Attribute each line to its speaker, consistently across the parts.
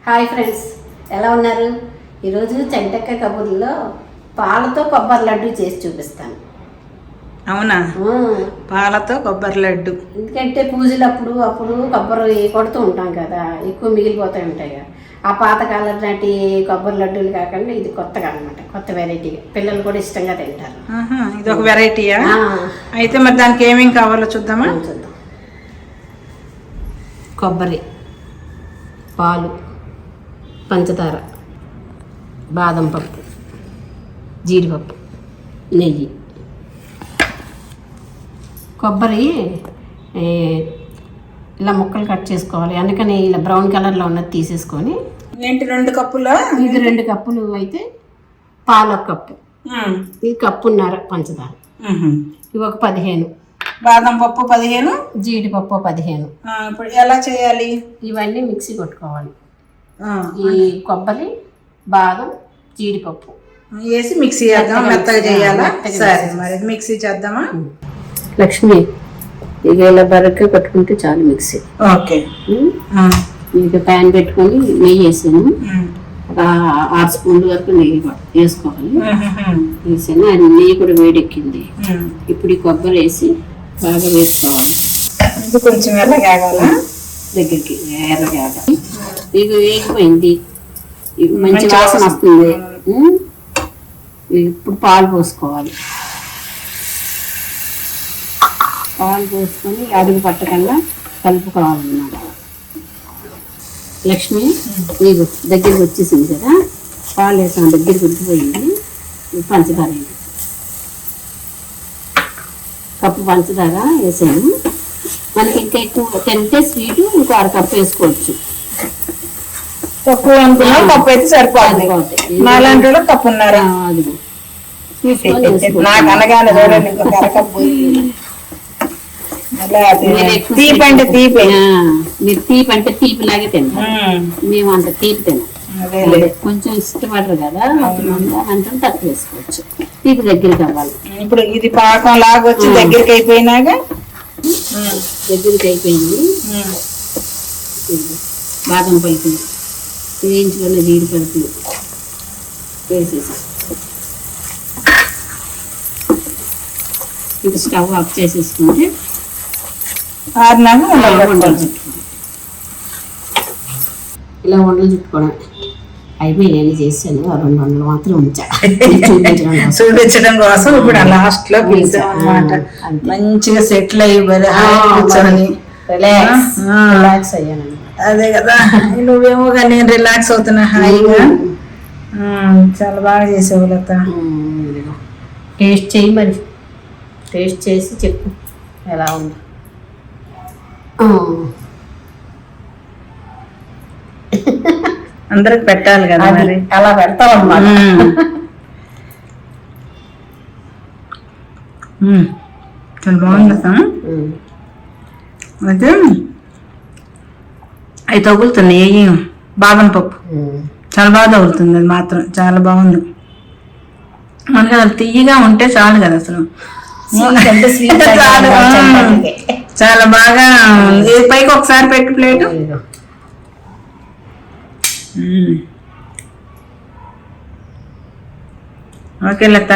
Speaker 1: Hi friends, ఎలా ఉన్నారు? ఈరోజు చెంటక్క కబుర్లో పాలతో కొబ్బరి లడ్డు చేసి చూపిస్తాను.
Speaker 2: అవునా? పాలతో కొబ్బరి లడ్డు.
Speaker 1: ఎందుకంటే పూజలు అప్పుడు కొబ్బరి కొడుతూ ఉంటాం కదా, ఎక్కువ మిగిలిపోతూ ఉంటాయి కదా. ఆ పాతకాలం నాటి కొబ్బరి లడ్డూలు కాకుండా ఇది కొత్తగా అనమాట, కొత్త వెరైటీగా పిల్లలు కూడా ఇష్టంగా తింటారు.
Speaker 2: ఇది ఒక వెరైటీయా? అయితే మరి దానికి ఏమేమి కావాలో చూద్దామా?
Speaker 1: చూద్దాం. కొబ్బరి, పాలు, పంచదార, బాదం పప్పు, జీడిపప్పు, నెయ్యి. కొబ్బరి ఇలా ముక్కలు కట్ చేసుకోవాలి, అందుకని ఇలా బ్రౌన్ కలర్లో ఉన్నది తీసేసుకొని.
Speaker 2: ఏంటి 2 కప్పులా?
Speaker 1: ఇది 2 కప్పులు అయితే పాలు 1 కప్పు, ఇది 1.5 కప్పు పంచదార, ఇవి ఒక 15,
Speaker 2: బాదం పప్పు 15,
Speaker 1: జీడిపప్పు 15.
Speaker 2: ఇప్పుడు ఎలా చేయాలి?
Speaker 1: ఇవన్నీ మిక్సీ కొట్టుకోవాలి. ఈ కొబ్బరి, బాదం, జీడిపప్పు
Speaker 2: వేసి మిక్సీ చేద్దాం. మెత్తగా చేయాలా? సరే, మరి మిక్సీ చేద్దామా?
Speaker 1: లక్ష్మి, ఇక ఇలా బరగ్గా పట్టుకుంటే చాలు మిక్సీ.
Speaker 2: ఓకే.
Speaker 1: ఇక ప్యాన్ పెట్టుకొని నెయ్యి వేసాను, ఒక 6 స్పూన్ల వరకు నెయ్యి వేసుకోవాలి. వేసాను, అది నెయ్యి కూడా వేడెక్కింది. ఇప్పుడు ఈ కొబ్బరి వేసి బాగా వేసుకోవాలి.
Speaker 2: ఇది కొంచెం ఎర్రగాగాలా?
Speaker 1: దగ్గరికి ఎర్రగా ఇక వేగిపోయింది, మంచి వాసన వస్తుంది. ఇప్పుడు పాలు పోసుకోవాలి. పాలు పోసుకొని అడుగు పట్టకుండా కలుపుకోవాలన్నమాట. లక్ష్మి, నీకు దగ్గరికి వచ్చేసింది కదా, పాలు వేసాను, దగ్గరికి ఉడికిపోయింది. పంచదార వేయండి, కప్పు పంచదార వేసాను. మనకి ఇంకా ఎక్కువ తింటే స్వీట్ ఇంకో 1/2 కప్పు వేసుకోవచ్చు.
Speaker 2: తక్కువ అనుకున్నా కప్పు అయితే సరిపోతుంది. నాలాంటి కప్పున్నారా?
Speaker 1: అది
Speaker 2: నాకు అనగానే తీపి అంటే తీపి.
Speaker 1: మీరు తీపి అంటే తీపి లాగే తింటాం, మేము అంత తీపి తినాం. కొంచెం ఇష్టపడరు కదా, అంటే తక్కువ వేసుకోవచ్చు. తీపి దగ్గరికి అవ్వాలి.
Speaker 2: ఇప్పుడు ఇది పాకం లాగా వచ్చి దగ్గరికి అయిపోయినాక,
Speaker 1: దగ్గరికి అయిపోయింది. బాదం పలుకులు వేయించుకున్న జీడిపలుకులు వేసేసి ఇంకా స్టవ్ ఆఫ్ చేసేసుకుంటే ఉండలు చుట్టుకోవడం. ఇలా ఉండలు చుట్టుకోవడం అయిపోయి నేను చేశాను. 2 వందలు మాత్రం ఉంచా
Speaker 2: చూపించడం కోసం. ఇప్పుడు లాస్ట్ లో పిలిచాం అన్నమాట. మంచిగా సెటిల్ అయ్యి కూర్చొని
Speaker 1: రిలాక్స్ అయ్యాను.
Speaker 2: అదే కదా, నువ్వేమో కానీ నేను రిలాక్స్ అవుతున్నా హాయిగా. చాలా బాగా చేసావు లత.
Speaker 1: టేస్ట్ చేయి, మరి టేస్ట్ చేసి చెప్పు ఎలా ఉంది.
Speaker 2: అందరికి పెట్టాలి కదా, మరి
Speaker 1: అలా పెడతాం అన్నమాట.
Speaker 2: చాలా బాగుంది లత. అయితే అవి తగులుతున్నాయి. బాదం పప్పు చాలా బాగా తగులుతుంది, అది మాత్రం చాలా బాగుంది. మనకి అది తీయగా ఉంటే చాలు కదా అసలు. చాలా బాగా. పైకి ఒకసారి పెట్టు plate. Okay Latha,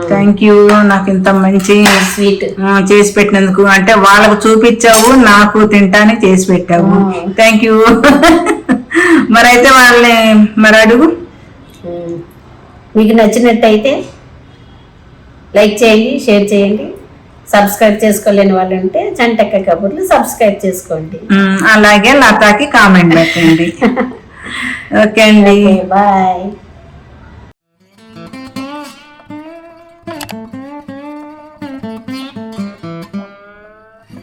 Speaker 2: thank you. నాకు ఇంత మంచి
Speaker 1: స్వీట్
Speaker 2: చేసి పెట్టినందుకు. అంటే వాళ్ళకు చూపించావు, నాకు తింటానికి చేసి పెట్టావు. Thank you. మరి అయితే వాళ్ళని మరి అడుగు.
Speaker 1: మీకు నచ్చినట్టయితే లైక్ చేయండి, షేర్ చేయండి. సబ్స్క్రైబ్ చేసుకోలేని వాళ్ళు ఉంటే చంటక్క కబుర్లు సబ్స్క్రైబ్ చేసుకోండి.
Speaker 2: అలాగే లతాకి కామెంట్ పెట్టండి. ఓకే అండి,
Speaker 1: బాయ్.